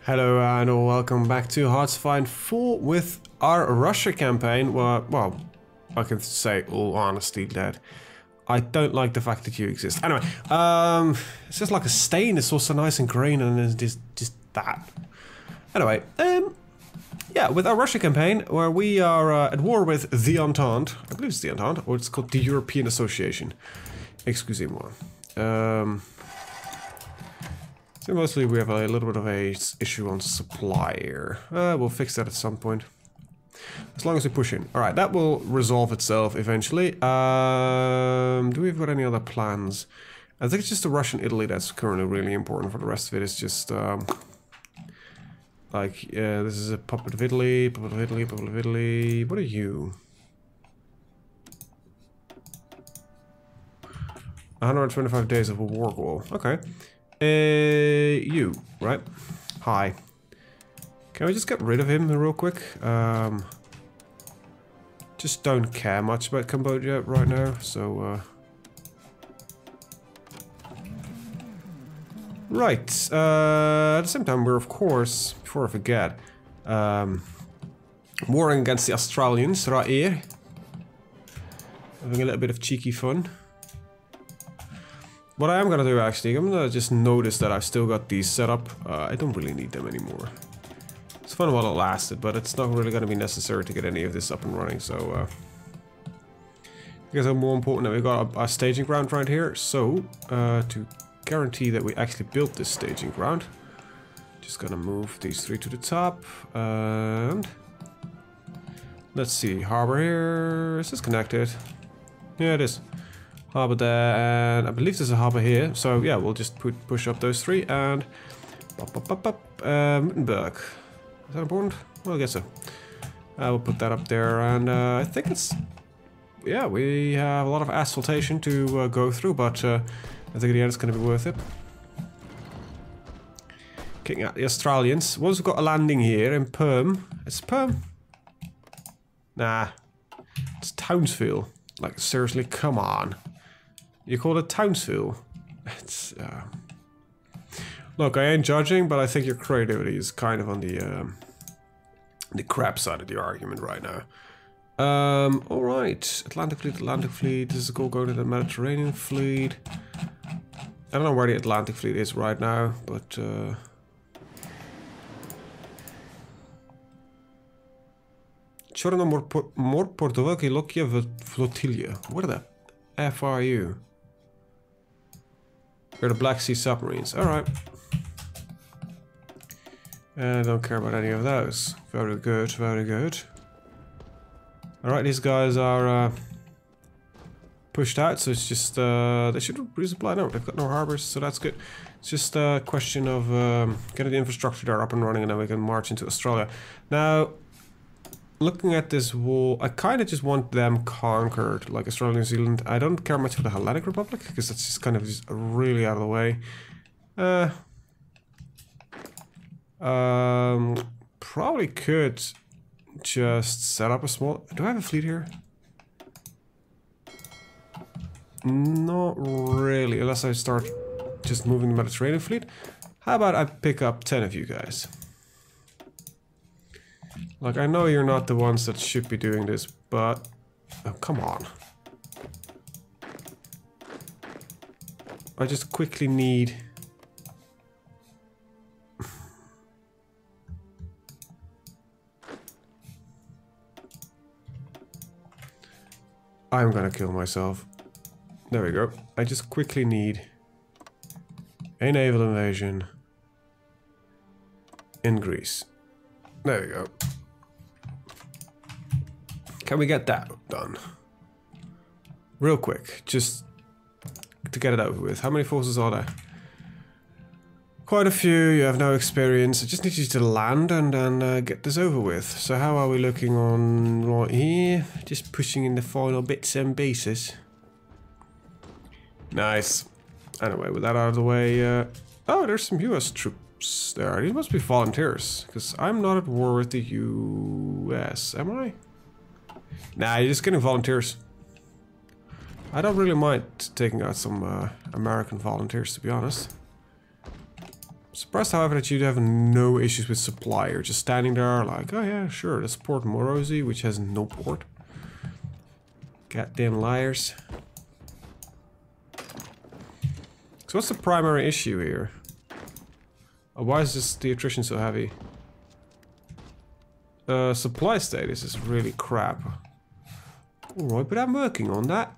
Hello and welcome back to HoI4 with our Russia campaign. Well, I can say all honesty that I don't like the fact that you exist. Anyway, it's just like a stain. It's also nice and green, and it's just that. Anyway, yeah, with our Russia campaign, where we are at war with the Entente. I believe it's the Entente, or it's called the European Association. Excusez-moi. So mostly we have a little bit of a issue on supply here. We'll fix that at some point. As long as we push in. Alright, that will resolve itself eventually. Do we've got any other plans? I think it's just the Russian Italy that's currently really important. For the rest of it, it's just like, yeah, this is a puppet of Italy, puppet of Italy, puppet of Italy. What are you? 125 days of a war goal. Okay. You, right? Hi. Can we just get rid of him real quick? Just don't care much about Cambodia right now, so right. At the same time, we're of course, before I forget, warring against the Australians right here. Having a little bit of cheeky fun. What I am gonna do actually, I'm gonna just notice that I've still got these set up. I don't really need them anymore. It's fun while it lasted, but it's not really gonna be necessary to get any of this up and running, so I guess it's more important that we got a staging ground right here. So, to guarantee that we actually built this staging ground, just gonna move these three to the top, and let's see, harbor here, is this connected? Yeah, it is. Harbor there, and I believe there's a harbor here, so yeah, we'll just push up those three, and Wittenberg. Is that important? Well, I guess so. We'll put that up there, and I think it's, yeah, we have a lot of asphaltation to go through, but I think in the end it's going to be worth it. Kicking out the Australians. Once we've got a landing here in Perm, it's Perm? Nah, it's Townsville. Like, seriously, come on. You call it Townsville? It's, look, I ain't judging, but I think your creativity is kind of on the crap side of the argument right now. Alright. Atlantic Fleet. This is going to the Mediterranean Fleet. I don't know where the Atlantic Fleet is right now, but, C'erano more Portova che l'occhia flotilla. What the F are you? You're the Black Sea submarines. Alright. I don't care about any of those. Very good, very good. Alright, these guys are pushed out, so it's just they should resupply. No, they've got no harbors, so that's good. It's just a question of getting the infrastructure there up and running, and then we can march into Australia. Now, looking at this wall, I kind of just want them conquered, like Australia, New Zealand. I don't care much for the Hellenic Republic, because that's just kind of just really out of the way. Probably could just set up a small... Do I have a fleet here? Not really, unless I start just moving the Mediterranean fleet. How about I pick up 10 of you guys? Like, I know you're not the ones that should be doing this, but... Oh, come on. I just quickly need... I'm gonna kill myself. There we go. I just quickly need a naval invasion in Greece. There we go. Can we get that done? Real quick, just to get it over with. How many forces are there? Quite a few, you have no experience. I just need you to land and then get this over with. So how are we looking on right here? Just pushing in the final bits and pieces. Nice. Anyway, with that out of the way, oh, there's some US troops there. These must be volunteers, because I'm not at war with the US, am I? Nah, you're just getting volunteers. I don't really mind taking out some American volunteers, to be honest. Surprised, however, that you'd have no issues with supply. You're just standing there like, oh yeah, sure, let's port Morosi, which has no port. Goddamn liars. So what's the primary issue here? Oh, why is this the attrition so heavy? Supply status is really crap. Alright, but I'm working on that.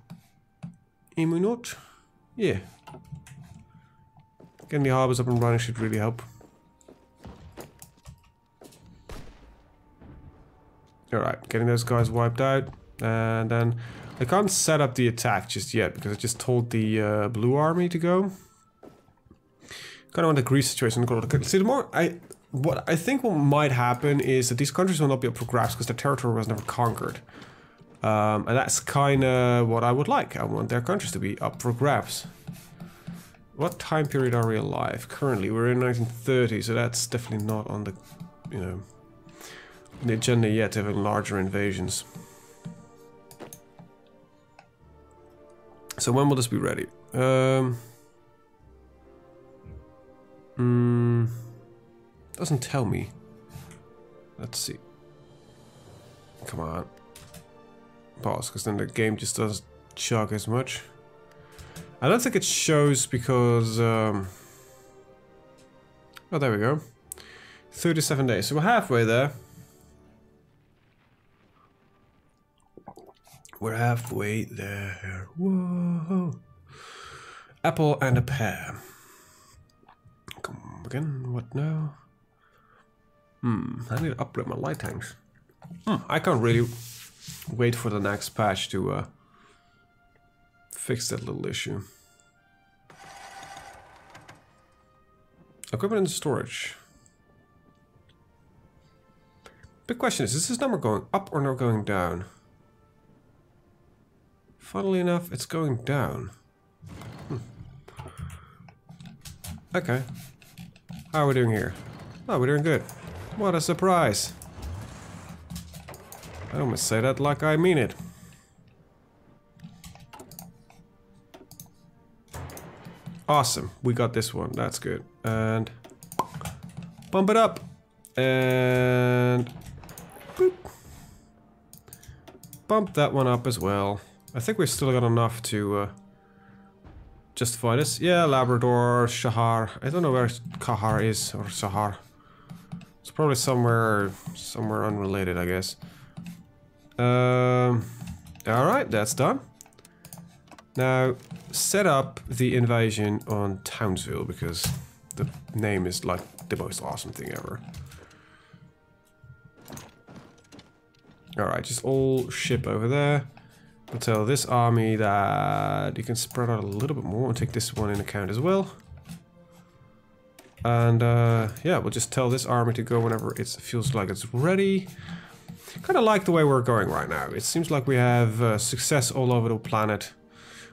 Am I not? Yeah. Getting the harbors up and running should really help. Alright, getting those guys wiped out. And then I can't set up the attack just yet because I just told the blue army to go. Kind of want the Greece situation. See, the more what I think what might happen is that these countries will not be up for grabs because their territory was never conquered. And that's kind of what I would like. I want their countries to be up for grabs. What time period are we alive? Currently, we're in 1930, so that's definitely not on the, you know, the agenda yet to have larger invasions. So when will this be ready? Doesn't tell me. Let's see. Come on. Pause, because then the game just doesn't chug as much. I don't think it shows because... oh, there we go. 37 days, so we're halfway there. We're halfway there. Whoa. Apple and a pear. Come again, what now? I need to upgrade my light tanks. I can't really wait for the next patch to fix that little issue. Equipment and storage. Big question is this number going up or not going down? Funnily enough, it's going down. Okay. How are we doing here? Oh, we're doing good. What a surprise. I almost say that like I mean it. Awesome. We got this one. That's good. And bump it up. And boop. Bump that one up as well. I think we've still got enough to justify this. Yeah, Labrador, Shahar. I don't know where Kahar is, or Sahar. It's probably somewhere unrelated, I guess. Alright, that's done. Now, set up the invasion on Townsville, because the name is like the most awesome thing ever. Alright, just all ship over there. We'll tell this army that you can spread out a little bit more and take this one in account as well. And yeah, we'll just tell this army to go whenever it feels like it's ready. Kind of like the way we're going right now. It seems like we have success all over the planet.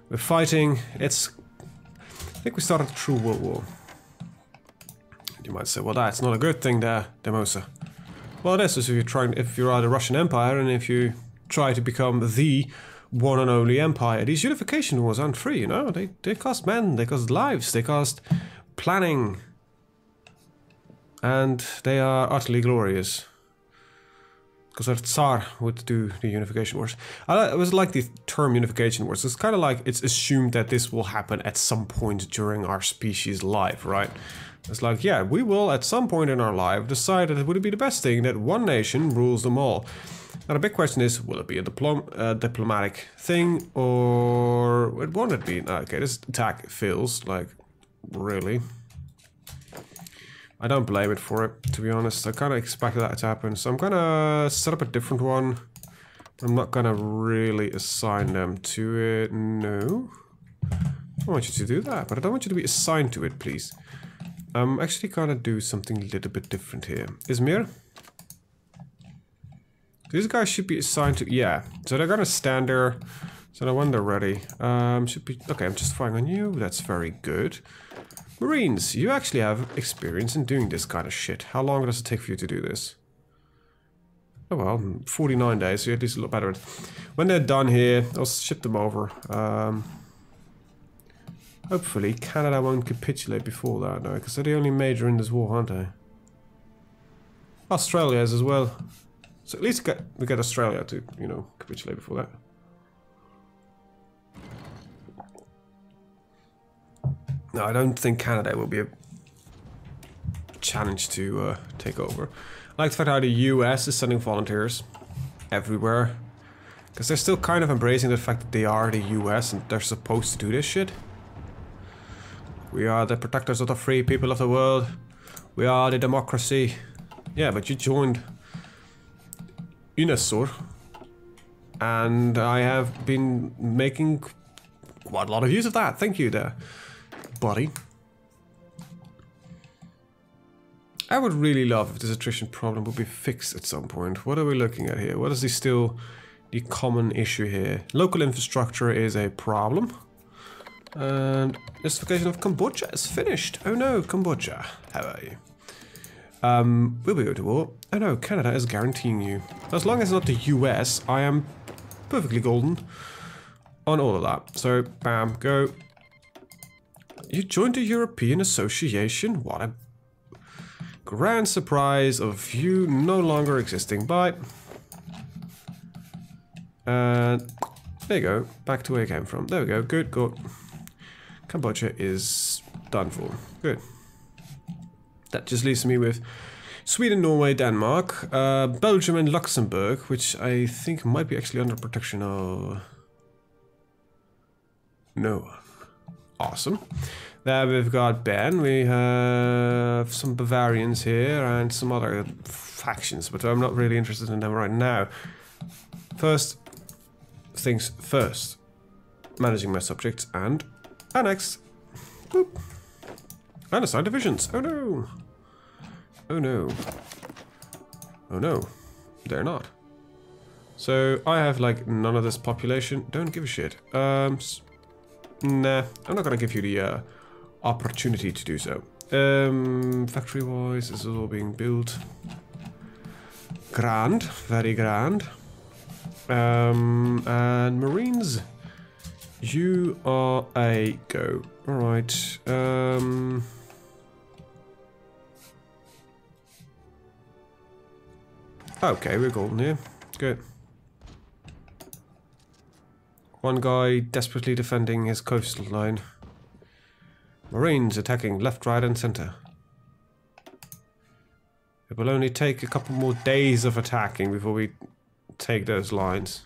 We're fighting. I think we started a true world war. You might say, well, that's not a good thing there, Demosa. Well, it is if you are the Russian Empire and if you try to become the one and only empire. These unification wars aren't free, you know. They cost men, they cost lives, they cost planning. And they are utterly glorious. Because our Tzar would do the unification wars. I was like the term unification wars. It's kind of like it's assumed that this will happen at some point during our species' life, right? It's like, yeah, we will at some point in our life decide that it would be the best thing that one nation rules them all. Now the big question is, will it be a diplomatic thing, or won't it be? Okay, this attack fails, like, really. I don't blame it for it, to be honest. I kind of expected that to happen, so I'm gonna set up a different one. I'm not gonna really assign them to it, no. I want you to do that, but I don't want you to be assigned to it, please. I'm actually gonna do something a little bit different here. Izmir? These guys should be assigned to, yeah. So they're gonna stand there. So when they're ready, should be, okay, I'm just firing on you. That's very good. Marines, you actually have experience in doing this kind of shit. How long does it take for you to do this? Oh well, 49 days, so at least a little better. When they're done here, I'll ship them over. Hopefully Canada won't capitulate before that, no, because they're the only major in this war, aren't they? Australia is as well. So at least we get Australia to, you know, capitulate before that. No, I don't think Canada will be a challenge to take over. I like the fact how the US is sending volunteers everywhere. Because they're still kind of embracing the fact that they are the US and they're supposed to do this shit. We are the protectors of the free people of the world. We are the democracy. Yeah, but you joined UNESUR. And I have been making quite a lot of use of that. Thank you there, buddy. I would really love if this attrition problem would be fixed at some point. What are we looking at here? What is the common issue here? Local infrastructure is a problem. And justification of Cambodia is finished. Oh no, Cambodia. How are you? Will we go to war? Oh no, Canada is guaranteeing you. As long as it's not the US, I am perfectly golden on all of that. So, bam, go. You joined the European Association? What a grand surprise of you no longer existing. Bye. And there you go. Back to where you came from. There we go. Good, good. Cambodia is done for. Good. That just leaves me with Sweden, Norway, Denmark, Belgium and Luxembourg, which I think might be actually under protection of no one. Awesome. There we've got Ben, we have some Bavarians here and some other factions, but I'm not really interested in them right now. First things first. Managing my subjects and annex. Boop. And assign divisions. Oh no. Oh no. Oh no. They're not. So I have like none of this population. Don't give a shit. Nah, I'm not gonna give you the opportunity to do so. Factory wise, this is all being built. Grand, very grand. And Marines, you are a go. Alright. Okay, we're golden here. Good. One guy desperately defending his coastal line. Marines attacking left, right, and center. It will only take a couple more days of attacking before we take those lines.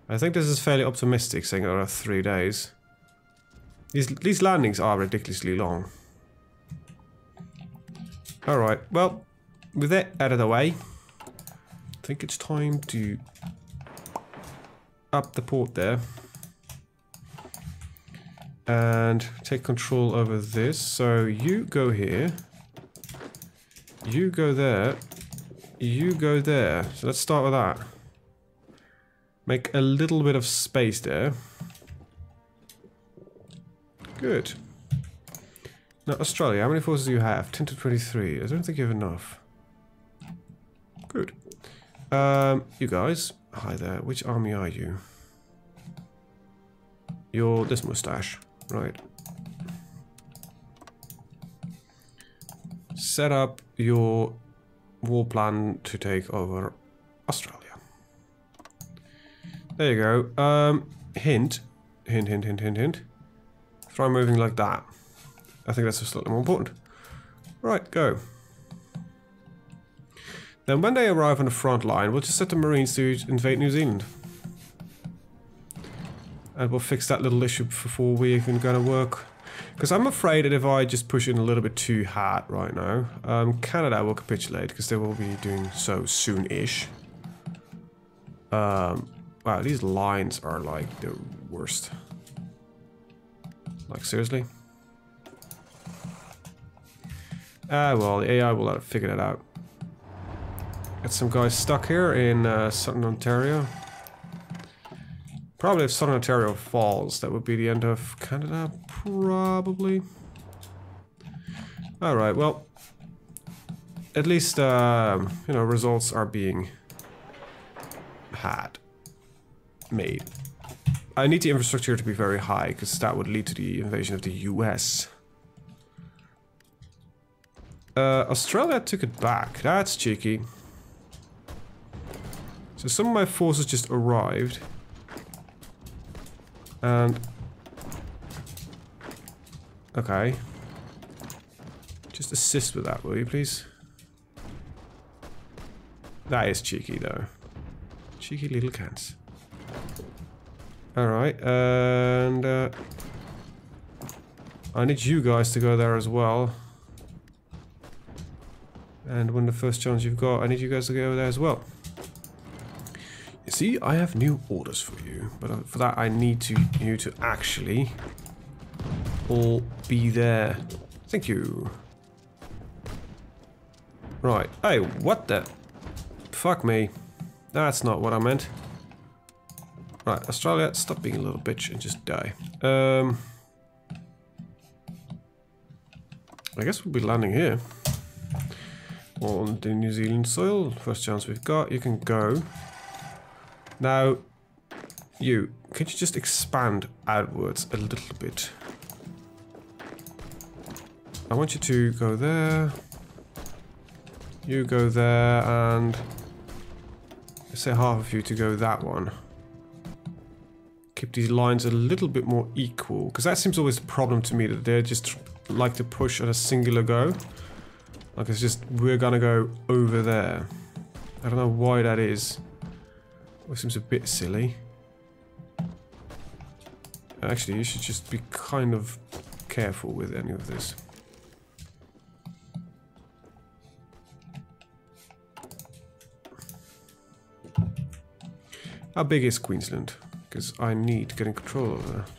I think this is fairly optimistic, saying there are 3 days. These landings are ridiculously long. Alright, well, with that out of the way, I think it's time to up the port there. And take control over this. So you go here. You go there. You go there. So let's start with that. Make a little bit of space there. Good. Now Australia, how many forces do you have? 10 to 23. I don't think you have enough. Good. You guys. Hi there. Which army are you? You're this mustache. Right. Set up your war plan to take over Australia. There you go. Hint. Hint, hint, hint, hint, hint. Try moving like that. I think that's slightly more important. Right, go. Then when they arrive on the front line, we'll just set the Marines to invade New Zealand. And we'll fix that little issue before we even gonna work. Because I'm afraid that if I just push in a little bit too hard right now, Canada will capitulate because they will be doing so soon-ish. Wow, these lines are like the worst. Like, seriously? Ah, well, the AI will figure that out. Got some guys stuck here in Southern Ontario. Probably if Southern Ontario falls, that would be the end of Canada, probably. Alright, well, at least, you know, results are being made. I need the infrastructure to be very high, because that would lead to the invasion of the US. Australia took it back. That's cheeky. So some of my forces just arrived. And... okay. Just assist with that, will you please? That is cheeky, though. Cheeky little cats. Alright, and... I need you guys to go there as well. And when the first chance you've got, I need you guys to go there as well. You see, I have new orders for you, but for that I need you to actually all be there. Thank you. Right. Hey, what the? Fuck me. That's not what I meant. Right, Australia, stop being a little bitch and just die. I guess we'll be landing here. On the New Zealand soil. First chance we've got. You can go. Now, could you just expand outwards a little bit? I want you to go there. You go there, and let's say half of you to go that one. Keep these lines a little bit more equal, because that seems always a problem to me, that they just like to push at a singular go. Like it's just, we're gonna go over there. I don't know why that is. It seems a bit silly. Actually, you should just be kind of careful with any of this. How big is Queensland? Because I need to get in control of that.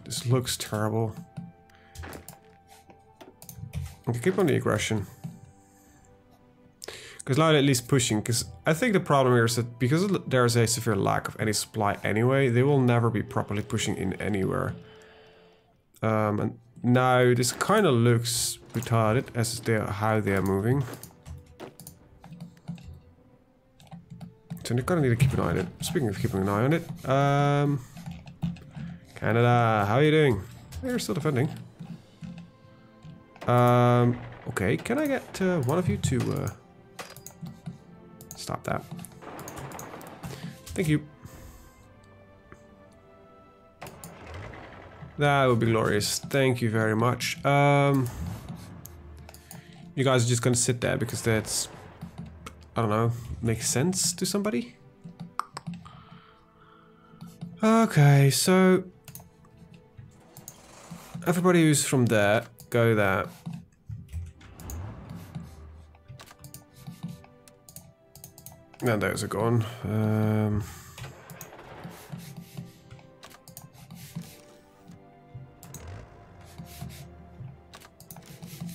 This looks terrible. Okay, keep on the aggression. Because now at least pushing, because I think the problem here is that because there's a severe lack of any supply anyway, they will never be properly pushing in anywhere. And now this kind of looks retarded as how they are moving. So they're gonna need to keep an eye on it. Speaking of keeping an eye on it, Canada, how are you doing? You're still defending. Okay, can I get one of you to stop that? Thank you. That would be glorious. Thank you very much. You guys are just gonna sit there because that's, I don't know, makes sense to somebody? Okay, so everybody who's from there, go there. And those are gone.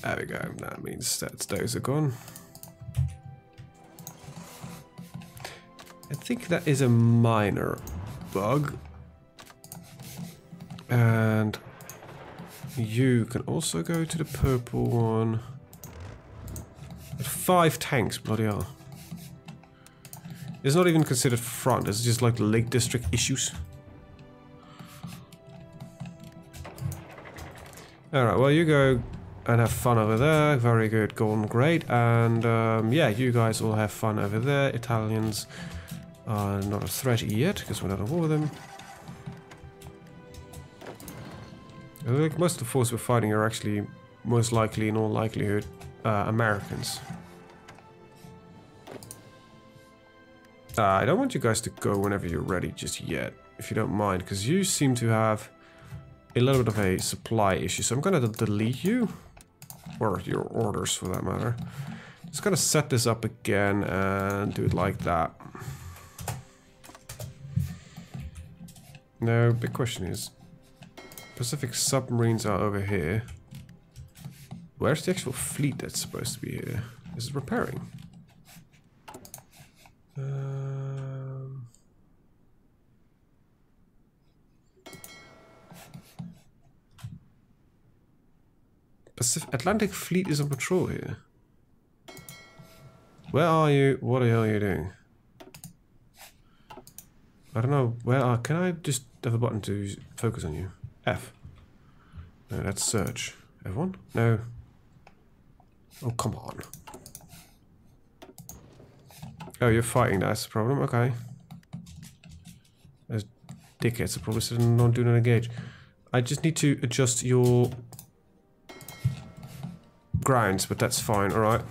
There we go. That means that those are gone. I think that is a minor bug. And you can also go to the purple one. 5 tanks, bloody hell. It's not even considered front, it's just like the Lake District issues. Alright, well you go and have fun over there. Very good, golden, great. And yeah, you guys all have fun over there. Italians are not a threat yet, because we're not at war with them. I think most of the forces we're fighting are actually, most likely, in all likelihood, Americans. I don't want you guys to go whenever you're ready just yet, if you don't mind, because you seem to have a little bit of a supply issue. So I'm gonna delete you, or your orders for that matter. Just gonna set this up again and do it like that. Now, big question is, Pacific submarines are over here. Where's the actual fleet that's supposed to be here? Is it repairing? Pacific Atlantic Fleet is on patrol here. Where are you? What the hell are you doing? I don't know. Where can I just have a button to focus on you? F. No, that's search. F1? No. Oh, come on. Oh, you're fighting. That's the problem. Okay. There's dickheads. I probably said not do not engage. I just need to adjust your grounds, but that's fine. All right.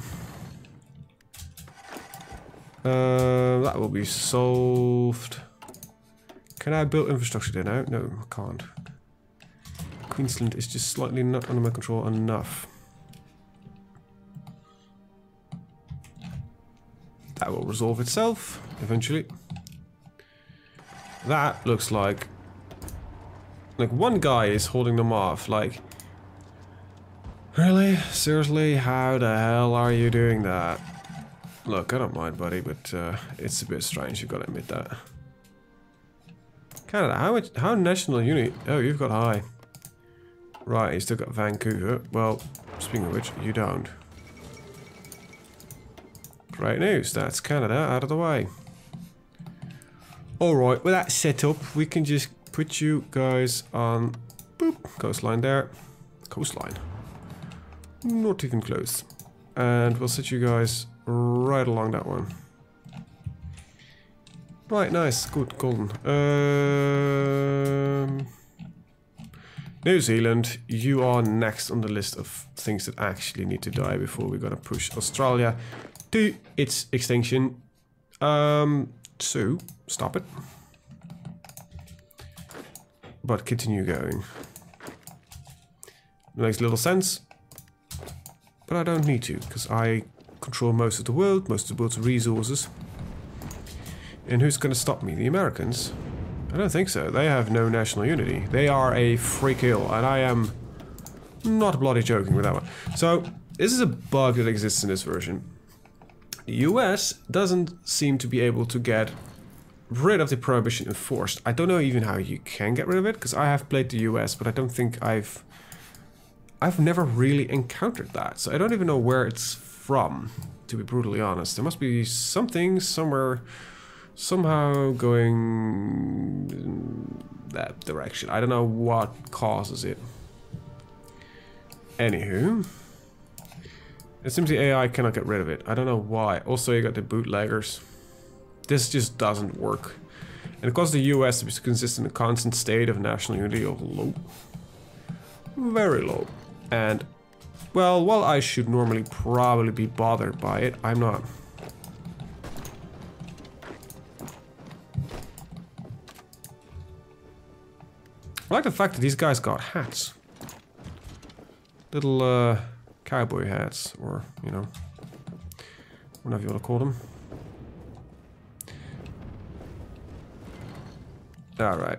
That will be solved. Can I build infrastructure there now? No, I can't. Queensland is just slightly not under my control enough. That will resolve itself eventually. That looks like one guy is holding them off. Like, really? Seriously? How the hell are you doing that? Look, I don't mind, buddy, but it's a bit strange. You've got to admit that. Canada, how national unity? Oh, you've got high. Right, you still got Vancouver. Well, speaking of which, you don't. Great news, that's Canada out of the way. Alright, with that set up, we can just put you guys on boop, coastline there. Coastline. Not even close. And we'll set you guys right along that one. Right, nice, good, golden. New Zealand, you are next on the list of things that actually need to die before we're gonna push Australia to its extinction. So, stop it. But continue going. Makes little sense. But I don't need to, because I control most of the world's resources. And who's gonna stop me? The Americans? I don't think so. They have no national unity. They are a free kill, and I am not bloody joking with that one. So, this is a bug that exists in this version. The US doesn't seem to be able to get rid of the prohibition enforced. I don't know even how you can get rid of it, because I have played the US, but I don't think I've never really encountered that. So I don't even know where it's from, to be brutally honest. There must be something somewhere, somehow going in that direction. I don't know what causes it. Anywho, it seems the AI cannot get rid of it. I don't know why. Also, you got the bootleggers. This just doesn't work. And it causes the US to be consistent in a constant state of national unity of low. Very low. And, well, while I should normally probably be bothered by it, I'm not. I like the fact that these guys got hats. Little, cowboy hats, or, you know, whatever you want to call them. Alright,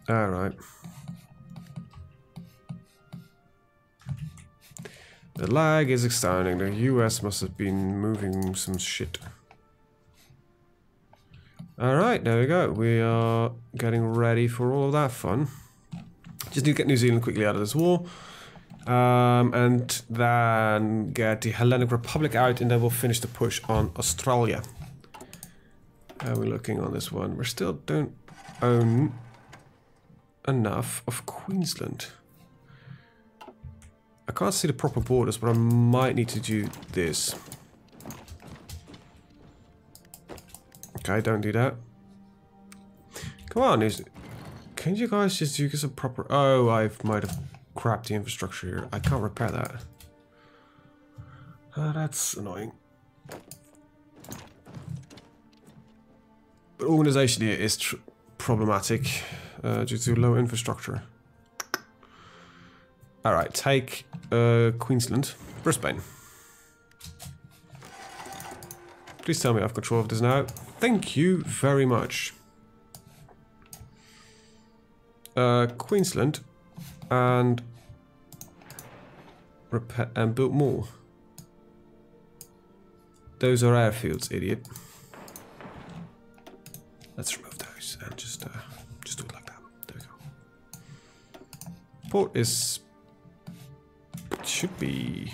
alright. The lag is astounding. The US must have been moving some shit. Alright, there we go. We are getting ready for all of that fun. Just need to get New Zealand quickly out of this war. And then get the Hellenic Republic out, and then we'll finish the push on Australia. How are we looking on this one? We still don't own enough of Queensland. I can't see the proper borders, but I might need to do this. Okay, don't do that. Come on, can you guys just use a proper... Oh, I might have crapped the infrastructure here. I can't repair that. That's annoying. But organization here is problematic due to low infrastructure. Alright, take Queensland. Brisbane. Please tell me I have control of this now. Thank you very much. Queensland and repair and build more. Those are airfields, idiot. Let's remove those and just do it like that. Port is... should be...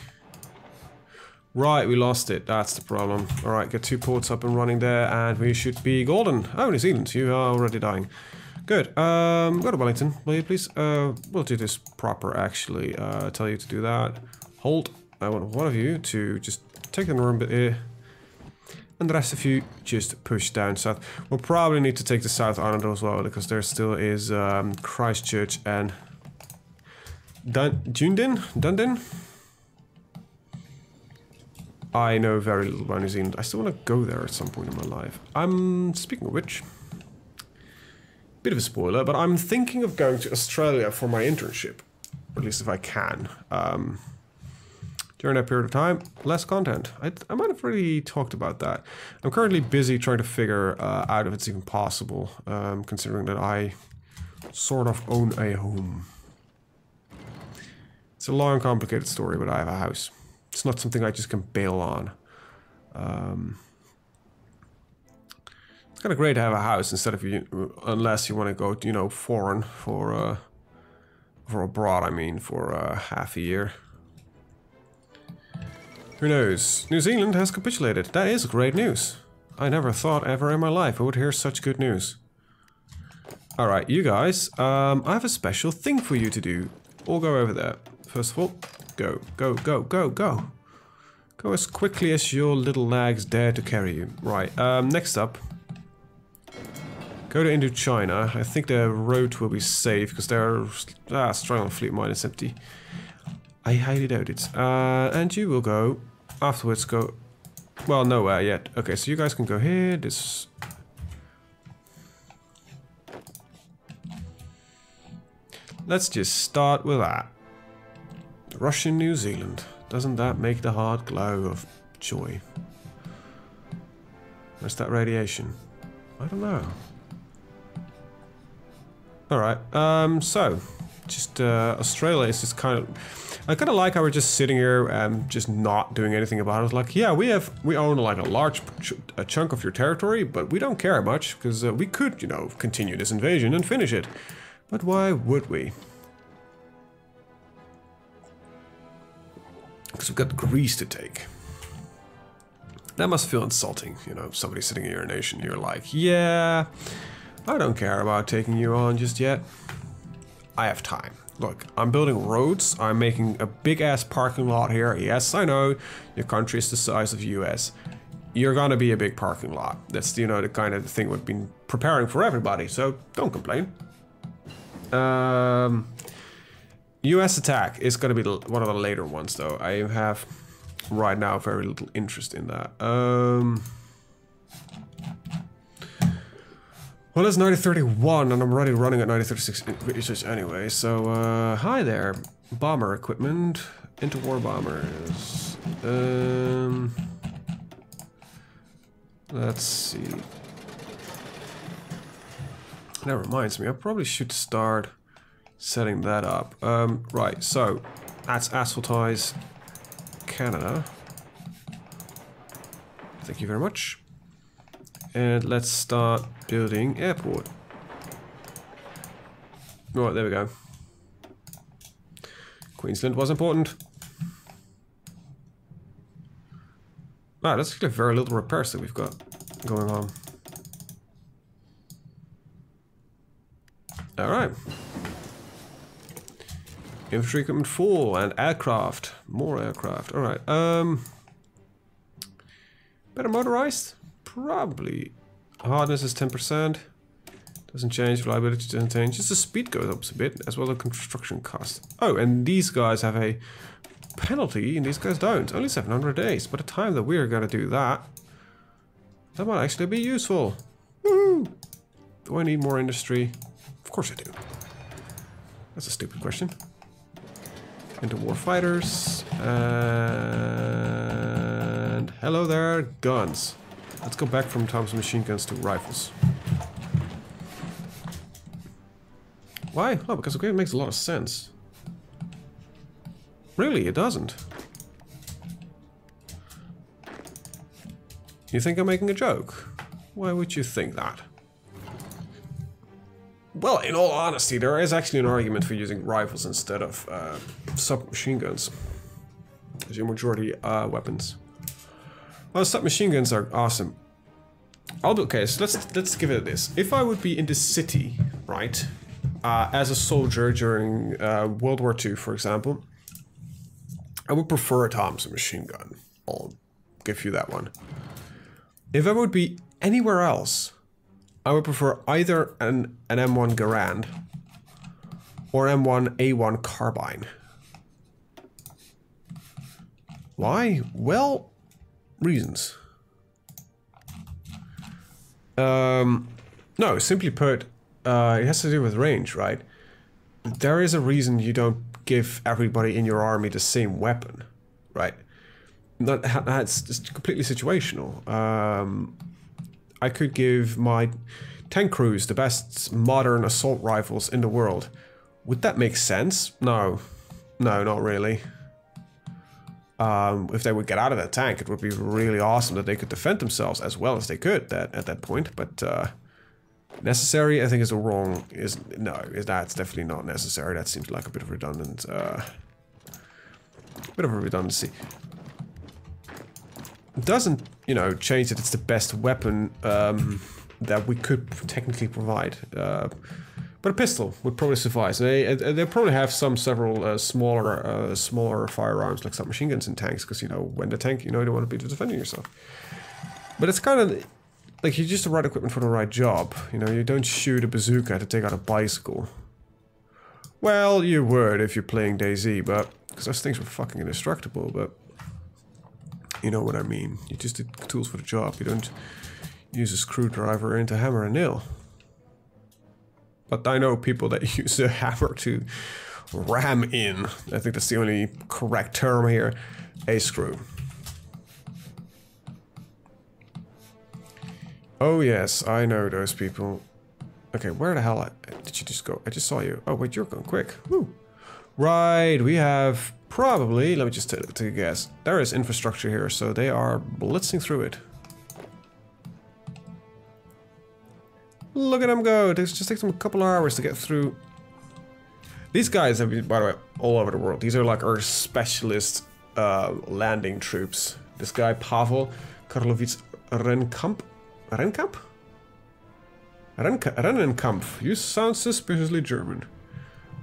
Right, we lost it. That's the problem. Alright, get 2 ports up and running there, and we should be golden. Oh, New Zealand, you are already dying. Good. Go to Wellington, will you please? We'll do this proper, actually. Tell you to do that. Hold. I want one of you to just take the northern bit here. And the rest of you just push down south. We'll probably need to take the South Island as well, because there still is Christchurch and Dunedin? I know very little about New Zealand. I still want to go there at some point in my life. Speaking of which, bit of a spoiler, but I'm thinking of going to Australia for my internship. Or at least if I can. During that period of time, less content. I might have already talked about that. I'm currently busy trying to figure out if it's even possible, considering that I sort of own a home. It's a long, complicated story, but I have a house. It's not something I just can bail on. It's kind of great to have a house instead of unless you want to go, you know, foreign for abroad. I mean, for half a year. Who knows? New Zealand has capitulated. That is great news. I never thought ever in my life I would hear such good news. Alright, you guys, I have a special thing for you to do. All go over there. First of all, go, go, go, go, go. Go as quickly as your little legs dare to carry you. Right, next up. Go to Indochina. I think the road will be safe because they're Australian fleet mine is empty. I highly doubt it. And you will go afterwards. Go well, nowhere yet. Okay, so you guys can go here. This. Let's just start with that. Russian New Zealand. Doesn't that make the heart glow of joy? Where's that radiation? I don't know. Alright, so, just, Australia is just kind of... I kind of like how we're just sitting here and just not doing anything about it. It's like, yeah, we own like a large chunk of your territory, but we don't care much, because we could, you know, continue this invasion and finish it. But why would we? Because we've got Greece to take. That must feel insulting, you know, somebody sitting in your nation, you're like, yeah... I don't care about taking you on just yet. I have time. Look, I'm building roads. I'm making a big-ass parking lot here. Yes, I know. Your country is the size of the US. You're gonna be a big parking lot. That's, you know, the kind of thing we've been preparing for everybody, so don't complain. US attack is gonna be one of the later ones, though. I have, right now, very little interest in that. Well, it's 9031, and I'm already running at 9036 research anyway, so, hi there. Bomber equipment, interwar bombers. Let's see. That reminds me, I probably should start setting that up. Right, so, that's asphaltize Canada. Thank you very much. And let's start building airport. Right, there we go. Queensland was important. Wow, that's actually very little repairs that we've got going on. Alright. Infantry equipment full and aircraft. More aircraft. Alright. Better motorized? Probably. Hardness is 10%. Doesn't change. Reliability doesn't change. Just the speed goes up a bit, as well as construction cost. Oh, and these guys have a penalty, and these guys don't. Only 700 days. By the time that we're gonna do that, that might actually be useful. Woohoo! Do I need more industry? Of course I do. That's a stupid question. Into war fighters. And hello there, guns. Let's go back from Thompson machine guns to rifles. Why? Oh, because okay, it makes a lot of sense. Really, it doesn't. You think I'm making a joke? Why would you think that? Well, in all honesty, there is actually an argument for using rifles instead of submachine guns as your majority weapons. Well, submachine guns are awesome. Okay, so let's give it this. If I would be in the city, right, as a soldier during World War II, for example, I would prefer a Thompson machine gun. I'll give you that one. If I would be anywhere else, I would prefer either an M1 Garand or M1A1 carbine. Why? Well, reasons. No, simply put, it has to do with range, right? There is a reason you don't give everybody in your army the same weapon, right? That's just completely situational. I could give my tank crews the best modern assault rifles in the world. Would that make sense? No. No, not really. If they would get out of that tank, it would be really awesome that they could defend themselves as well as they could at that point, but necessary, I think, is a wrong... that's definitely not necessary. That seems like a bit of redundant... bit of a redundancy. It doesn't, you know, change that it's the best weapon that we could technically provide. But a pistol would probably suffice. They probably have several smaller firearms like submachine guns and tanks, because, you know, when the tank, you know, you don't want to be defending yourself. But it's kind of like you use the right equipment for the right job. You know, you don't shoot a bazooka to take out a bicycle. Well, you would if you're playing DayZ, but because those things were fucking indestructible. But you know what I mean. You just did tools for the job. You don't use a screwdriver and to hammer a nail. But I know people that use a hammer to ram in, I think that's the only correct term here, a screw. Oh yes, I know those people. Okay, where the hell did you just go? I just saw you. Oh wait, you're going quick. Woo. Right, we have probably, let me just take a guess. There is infrastructure here, so they are blitzing through it. Look at them go. It just takes them a couple of hours to get through. These guys have been, by the way, all over the world. These are like our specialist landing troops. This guy, Pavel Karlovich Renkamp? Rennenkampf. You sound suspiciously German.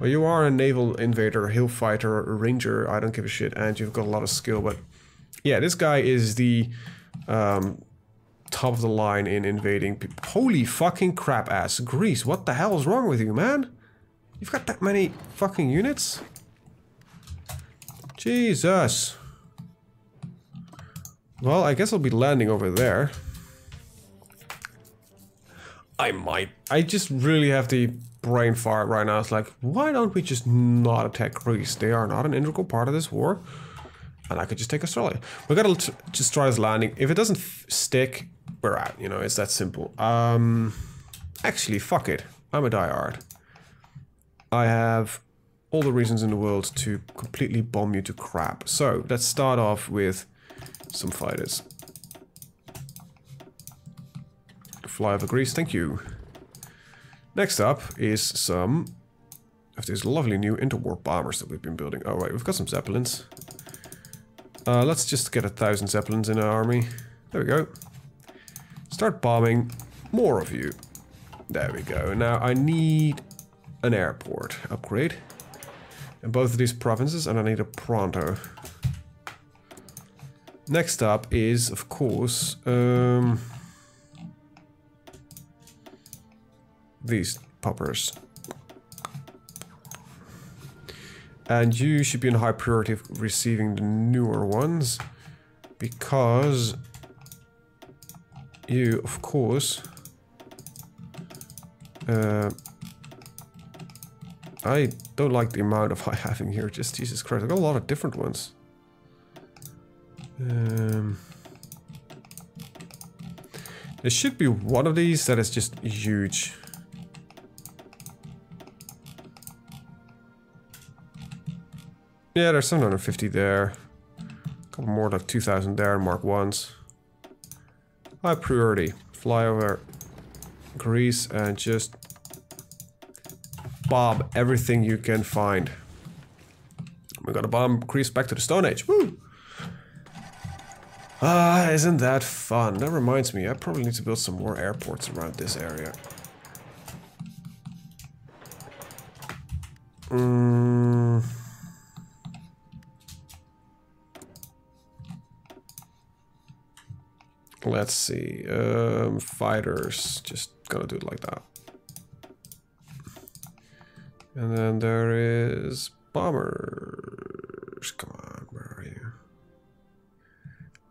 Well, you are a naval invader, hill fighter, ranger, I don't give a shit, and you've got a lot of skill, but yeah, this guy is the top of the line in invading people. Holy fucking crap ass. Greece, what the hell is wrong with you, man? You've got that many fucking units? Jesus. Well, I guess I'll be landing over there. I just really have the brain fart right now. It's like, why don't we just not attack Greece? They are not an integral part of this war. And I could just take Australia. We gotta just try this landing. If it doesn't stick, we're out. You know, it's that simple. Actually, fuck it. I'm a diehard. I have all the reasons in the world to completely bomb you to crap. So, let's start off with some fighters. Fly over Greece, thank you. Next up is some of these lovely new interwar bombers that we've been building. Oh right, we've got some Zeppelins. Let's just get 1,000 Zeppelins in our army. There we go. Start bombing more of you. There we go. Now I need an airport upgrade in both of these provinces, and I need a pronto. Next up is, of course, these poppers. And you should be in high priority of receiving the newer ones, because you, of course, I don't like the amount of I have in here, just Jesus Christ, I got a lot of different ones. There should be one of these that is just huge. Yeah, there's 750 there. A couple more, like 2,000 there, Mark 1s. High priority. Fly over Greece and just bomb everything you can find. We're gonna bomb Greece back to the Stone Age. Woo! Ah, isn't that fun? That reminds me, I probably need to build some more airports around this area. Let's see. Fighters. Just gonna do it like that. And then there is bombers. Come on, where are you?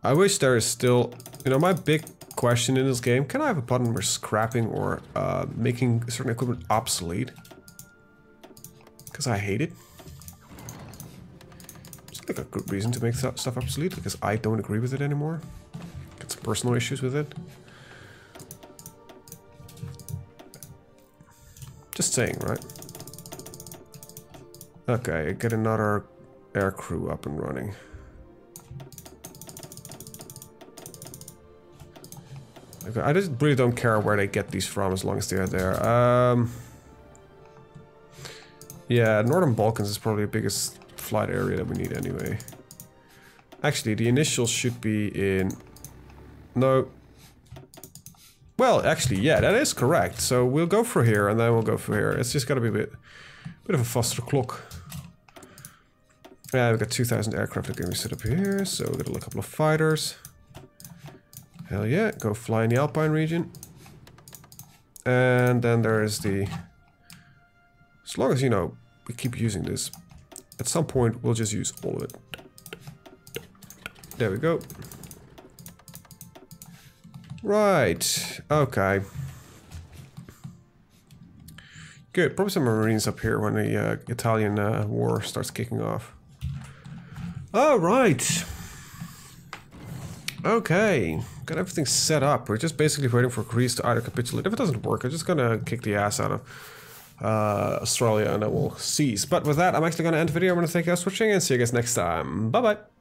I wish there is still, you know, my big question in this game, can I have a button for scrapping or making certain equipment obsolete? Because I hate it. It's like a good reason to make stuff obsolete, because I don't agree with it anymore. Got some personal issues with it. Just saying, right? Okay, get another air crew up and running. Okay, I just really don't care where they get these from as long as they're there. Yeah, Northern Balkans is probably the biggest flight area that we need anyway. Actually, the initials should be in... No. Well, actually, yeah, that is correct. So we'll go for here and then we'll go for here. It's just gotta be a bit of a faster clock. Yeah, we've got 2,000 aircraft that can be set up here, so we've got a couple of fighters. Hell yeah, go fly in the Alpine region. And then there is the... As long as, you know, we keep using this, at some point we'll just use all of it. There we go. Right, okay. Good, probably some Marines up here when the Italian war starts kicking off. Alright. Okay, got everything set up. We're just basically waiting for Greece to either capitulate. If it doesn't work, I'm just gonna kick the ass out of Australia and then we'll cease. But with that, I'm actually gonna end the video. I'm gonna thank you guys for watching and see you guys next time. Bye bye.